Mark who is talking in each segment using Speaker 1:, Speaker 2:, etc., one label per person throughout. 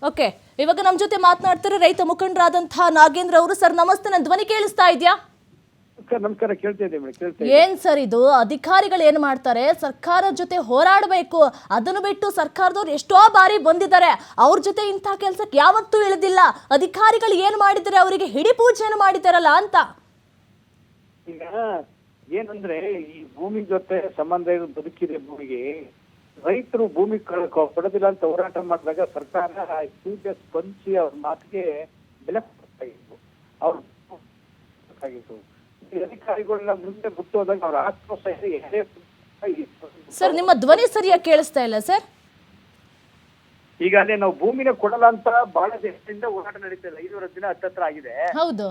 Speaker 1: Okay, ಇವಾಗ ನಮ್ಮ ಜೊತೆ ಮಾತನಾಡ್ತಾರೆ ರೈತ ಮುಖಂಡರಾದಂತಹ ನಾಗೇಂದ್ರ ಅವರು. ಸರ್ ನಮಸ್ತೆ, ನನ್ನ ಧ್ವನಿ ಕೇಳಿಸ್ತಾ ಇದೆಯಾ?
Speaker 2: ನಮಸ್ಕಾರ, ಕೇಳ್ತಾ ಇದೆ ಮೇಡಮ್.
Speaker 1: ಏನ್ ಸರ್ ಇದು? ಅಧಿಕಾರಿಗಳು ಏನ್ ಮಾಡ್ತಾರೆ, ಸರ್ಕಾರ ಜೊತೆ ಹೋರಾಡಬೇಕು, ಅದನ್ನು ಬಿಟ್ಟು ಸರ್ಕಾರದವ್ರು ಎಷ್ಟೋ ಬಾರಿ ಬಂದಿದ್ದಾರೆ, ಅವ್ರ ಜೊತೆ ಇಂಥ ಕೆಲ್ಸಕ್ಕೆ ಯಾವತ್ತೂ ಇಳಿದಿಲ್ಲ. ಅಧಿಕಾರಿಗಳು ಏನ್ ಮಾಡಿದ್ದಾರೆ, ಅವರಿಗೆ ಹಿಡಿ ಪೂಜೆಯನ್ನು ಮಾಡಿದಾರಲ್ಲ ಅಂತ.
Speaker 2: ಈಗ ಏನಂದ್ರೆ ಈ ಭೂಮಿ ಜೊತೆ ಸಂಬಂಧ ಬದುಕಿದೆ ಭೂಮಿಗೆ. ರೈತರು ಭೂಮಿ ಕೊಡೋದಿಲ್ಲ ಅಂತ ಹೋರಾಟ ಮಾಡಿದಾಗ ಸರ್ಕಾರ ಪೂಜೆ ಸ್ಪಂದಿಸಿ ಅವ್ರ ಮಾತಿಗೆ ಬೆಲೆ ಕೊಡ್ಬೇಕಾಗಿತ್ತು. ಅವ್ರ ಅಧಿಕಾರಿಗಳನ್ನ ಮುಂದೆ ಬಿಟ್ಟು ಹೋದಾಗ ಅವ್ರ ಆಕ್ರೋಶ
Speaker 1: ಸರ್ ನಿಮ್ಮ ಧ್ವನಿ ಸರಿಯಾಗಿ ಕೇಳಿಸ್ತಾ ಇಲ್ಲ ಸರ್.
Speaker 2: ಈಗ ಅದೇ ನಾವು ಭೂಮಿನ ಕೊಡಲ್ಲ ಅಂತ ಬಹಳ ದಿನದಿಂದ ಹೋರಾಟ ನಡೀತಾ ಇಲ್ಲ, 5 ದಿನ ಹತ್ತತ್ರ ಆಗಿದೆ.
Speaker 1: ಹೌದು.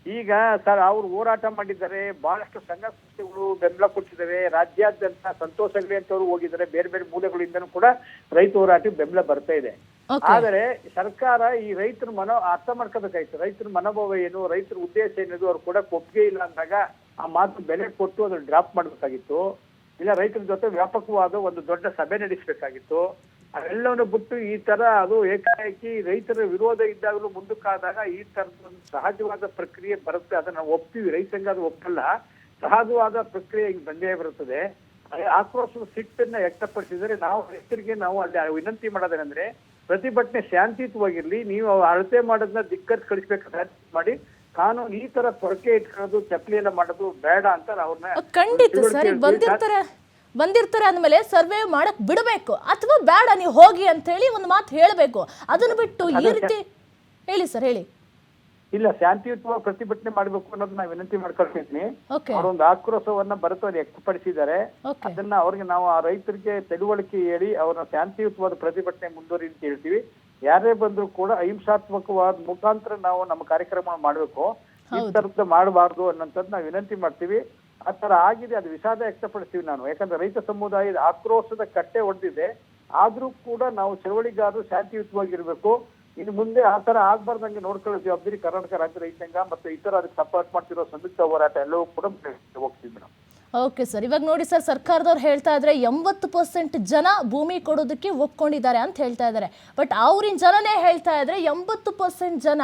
Speaker 2: ಈಗ ಸರ್ ಅವ್ರು ಹೋರಾಟ ಮಾಡಿದ್ದಾರೆ, ಬಹಳಷ್ಟು ಸಂಘ ಸಂಸ್ಥೆಗಳು ಬೆಂಬಲ ಕೊಟ್ಟಿದ್ದಾವೆ, ರಾಜ್ಯಾದ್ಯಂತ ಸಂತೋಷ ಹೆಗ್ಡೆ ಅಂತವ್ರು ಹೋಗಿದ್ದಾರೆ, ಬೇರೆ ಬೇರೆ ಮೂಲೆಗಳಿಂದನೂ ಕೂಡ ರೈತ ಹೋರಾಟಕ್ಕೆ ಬೆಂಬಲ ಬರ್ತಾ ಇದೆ. ಆದರೆ ಸರ್ಕಾರ ಈ ರೈತರ ಅರ್ಥ ಮಾಡ್ಕೋಬೇಕಾಯ್ತು. ರೈತರ ಮನೋಭಾವ ಏನು, ರೈತರ ಉದ್ದೇಶ ಏನಿದೆ ಅವ್ರು ಕೂಡ ಒಪ್ಪಿಗೆ ಇಲ್ಲ ಅಂದಾಗ ಆ ಮಾತು ಬೆಲೆ ಕೊಟ್ಟು ಅದನ್ನ ಡ್ರಾಪ್ ಮಾಡ್ಬೇಕಾಗಿತ್ತು. ಇಲ್ಲ ರೈತರ ಜೊತೆ ವ್ಯಾಪಕವಾದ ಒಂದು ದೊಡ್ಡ ಸಭೆ ನಡೆಸಬೇಕಾಗಿತ್ತು. ಅವೆಲ್ಲವನ್ನು ಬಿಟ್ಟು ಈ ತರ ಅದು ಏಕಾಏಕಿ ರೈತರ ವಿರೋಧ ಇದ್ದಾಗಲೂ ಮುಂದಕ್ಕಾದಾಗ ಈ ತರದ ಒಂದು ಸಹಜವಾದ ಪ್ರಕ್ರಿಯೆ ಬರುತ್ತೆ. ಅದನ್ನ ಒಪ್ತೀವಿ, ರೈತ ಸಂಘ ಅದು ಒಪ್ಪಲ್ಲ, ಸಹಜವಾದ ಪ್ರಕ್ರಿಯೆ ಈಗ ಬಂದೇ ಬರುತ್ತದೆ. ಆಕ್ರೋಶದ ಸಿಟ್ಟನ್ನ ವ್ಯಕ್ತಪಡಿಸಿದರೆ ನಾವು ರೈತರಿಗೆ ನಾವು ಅಲ್ಲಿ ವಿನಂತಿ ಮಾಡೋದೇನೆಂದ್ರೆ ಪ್ರತಿಭಟನೆ ಶಾಂತಿಯುತವಾಗಿರ್ಲಿ, ನೀವು ಅಳತೆ ಮಾಡೋದನ್ನ ದಿಕ್ಕತ್ ಕಳಿಸ್ಬೇಕಾದ್ರೆ ಮಾಡಿ, ಕಾನೂನು ಈ ತರ ಪೊರಕೆ ಇಟ್ಕೊಳ್ಳೋದು ಚಪ್ಪಲಿ ಎಲ್ಲ ಮಾಡೋದು ಬೇಡ ಅಂತ ಅವ್ರನ್ನ
Speaker 1: ಖಂಡಿತ ಸರ್. ಬಂದಿರ್ತಾರೆ ಅಂದ್ಮೇಲೆ ಸರ್ವೆ ಮಾಡಕ್ ಬಿಡಬೇಕು, ಅಥವಾ ಬೇಡ ನೀವು ಹೋಗಿ ಅಂತ ಹೇಳಿ ಒಂದು ಮಾತು ಹೇಳಬೇಕು. ಅದನ್ನು ಬಿಟ್ಟು ಈ ರೀತಿ ಹೇಳಿ ಸರ್, ಹೇಳಿ.
Speaker 2: ಇಲ್ಲ, ಶಾಂತಿಯುತವಾಗಿ ಪ್ರತಿಭಟನೆ ಮಾಡ್ಬೇಕು ಅನ್ನೋದು ನಾವು ವಿನಂತಿ ಮಾಡ್ಕೊಳ್ತಿದ್ದೀನಿ. ಅವರೊಂದು ಆಕ್ರೋಶವನ್ನ ಬರುತ್ತವ್ರು ವ್ಯಕ್ತಪಡಿಸಿದ್ದಾರೆ. ಅದನ್ನ ಅವ್ರಿಗೆ ನಾವು ಆ ರೈತರಿಗೆ ತಿಳುವಳಿಕೆ ಹೇಳಿ ಅವ್ರನ್ನ ಶಾಂತಿಯುತವಾದ ಪ್ರತಿಭಟನೆ ಮುಂದುವರಿ ಅಂತ ಹೇಳ್ತೀವಿ. ಯಾರೇ ಬಂದ್ರು ಕೂಡ ಅಹಿಂಸಾತ್ಮಕವಾದ ಮುಖಾಂತರ ನಾವು ನಮ್ಮ ಕಾರ್ಯಕ್ರಮ ಮಾಡ್ಬೇಕು, ಈ ತರದ ಮಾಡಬಾರ್ದು ಅನ್ನೋಂಥದ್ದು ನಾವು ವಿನಂತಿ ಮಾಡ್ತೀವಿ. ಆ ತರ ಆಗಿದೆ, ಅದು ವಿಷಾದ ವ್ಯಕ್ತಪಡಿಸ್ತೀವಿ ನಾನು. ಯಾಕಂದ್ರೆ ರೈತ ಸಮುದಾಯದ ಆಕ್ರೋಶದ ಕಟ್ಟೆ ಹೊಡೆದಿದೆ. ಆದ್ರೂ ಕೂಡ ನಾವು ಚಳವಳಿಗಾರರು ಶಾಂತಿಯುತವಾಗಿರ್ಬೇಕು. ಇನ್ನು ಮುಂದೆ ಆ ತರ ಆಗ್ಬಾರ್ದಂಗೆ ನೋಡ್ಕೊಳ್ಳೋ ಜವಾಬ್ದಾರಿ ಕರ್ನಾಟಕ ರಾಜ್ಯ ರೈತ ಸಂಘ ಮತ್ತು ಇತರ ಅದಕ್ಕೆ ಸಪೋರ್ಟ್ ಮಾಡ್ತಿರೋ ಸಂಯುಕ್ತ ಹೋರಾಟ ಎಲ್ಲವೂ ಕೂಡ ಹೋಗ್ತೀವಿ ಮೇಡಮ್.
Speaker 1: ಓಕೆ ಸರ್, ಇವಾಗ ನೋಡಿ ಸರ್, ಸರ್ಕಾರದವ್ರು ಹೇಳ್ತಾ ಇದ್ರೆ 80% ಜನ ಭೂಮಿ ಕೊಡೋದಕ್ಕೆ ಒಪ್ಕೊಂಡಿದ್ದಾರೆ ಅಂತ ಹೇಳ್ತಾ ಇದ್ದಾರೆ. ಬಟ್ ಅವ್ರಿನ ಜನನೇ ಹೇಳ್ತಾ ಇದ್ರೆ 80% ಜನ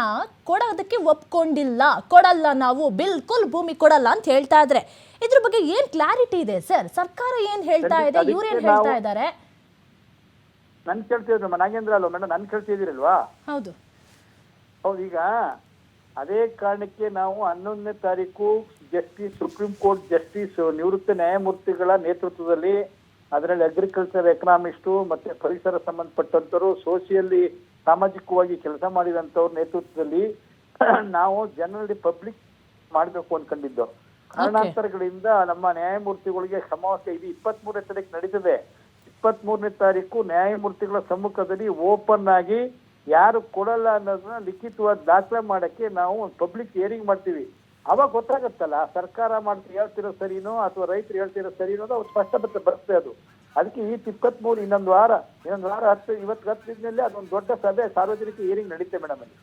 Speaker 1: ಕೊಡೋದಕ್ಕೆ ಒಪ್ಕೊಂಡಿಲ್ಲ, ಕೊಡಲ್ಲ, ನಾವು ಬಿಲ್ಕುಲ್ ಭೂಮಿ ಕೊಡಲ್ಲ ಅಂತ ಹೇಳ್ತಾ ಇದ್ರೆ ಇದ್ರ ಬಗ್ಗೆ ಏನ್ ಕ್ಲಾರಿಟಿ ಇದೆ ಸರ್? ಸರ್ಕಾರ ಏನ್ ಹೇಳ್ತಾ ಇದೆ, ಇವ್ರು ಏನ್ ಹೇಳ್ತಾ ಇದ್ದಾರೆ?
Speaker 2: ನನ್ ಕೇಳ್ತಿದ್ರು ನಾಗೇಂದ್ರ ಅಲ್ವಾ ಮೇಡಮ್? ನನ್ ಕೇಳ್ತಿದ್ದೀರಲ್ವಾ?
Speaker 1: ಹೌದು
Speaker 2: ಹೌದು. ಈಗ ಅದೇ ಕಾರಣಕ್ಕೆ ನಾವು 11ನೇ ತಾರೀಕು ಜಸ್ಟಿಸ್, ಸುಪ್ರೀಂ ಕೋರ್ಟ್ ಜಸ್ಟಿಸ್ ನಿವೃತ್ತ ನ್ಯಾಯಮೂರ್ತಿಗಳ ನೇತೃತ್ವದಲ್ಲಿ, ಅದರಲ್ಲಿ ಅಗ್ರಿಕಲ್ಚರ್ ಎಕನಾಮಿಸ್ಟು ಮತ್ತೆ ಪರಿಸರ ಸಂಬಂಧಪಟ್ಟಂತವರು, ಸೋಷಿಯಲಿ ಸಾಮಾಜಿಕವಾಗಿ ಕೆಲಸ ಮಾಡಿದಂತವ್ರ ನೇತೃತ್ವದಲ್ಲಿ ನಾವು ಜನರಲಿ ಪಬ್ಲಿಕ್ ಮಾಡ್ಬೇಕು ಅನ್ಕೊಂಡಿದ್ದು. ಕಾರಣಾಂತರಗಳಿಂದ ನಮ್ಮ ನ್ಯಾಯಮೂರ್ತಿಗಳಿಗೆ ಸಮಾವೇಶ ಇದು 23ನೇ ತಾರೀಕು ನಡೀತದೆ. 23ನೇ ತಾರೀಕು ನ್ಯಾಯಮೂರ್ತಿಗಳ ಸಮ್ಮುಖದಲ್ಲಿ ಓಪನ್ ಆಗಿ ಯಾರು ಕೊಡಲ್ಲ ಅನ್ನೋದನ್ನ ಲಿಖಿತವಾದ ದಾಖಲೆ ಮಾಡಕ್ಕೆ ನಾವು ಪಬ್ಲಿಕ್ ಹಿಯರಿಂಗ್ ಮಾಡ್ತೀವಿ. ಅವಾಗ ಗೊತ್ತಾಗತ್ತಲ್ಲ ಸರ್ಕಾರ ಹೇಳ್ತಿರೋ ಸರಿನೋ ಅಥವಾ ರೈತರು ಹೇಳ್ತಿರೋ ಸರಿನೋ ಅದು ಸ್ಪಷ್ಟಪತ್ತೆ ಬರುತ್ತೆ. ಅದು ಅದಕ್ಕೆ ಈ 23 ಇನ್ನೊಂದು ವಾರ 10 ಇವತ್ತು 10 ದಿನದಲ್ಲಿ ಅದೊಂದು ದೊಡ್ಡ ಸಭೆ ಸಾರ್ವಜನಿಕ ಹಿಯರಿಂಗ್ ನಡೀತೆ ಮೇಡಮ್ ಅಲ್ಲಿ.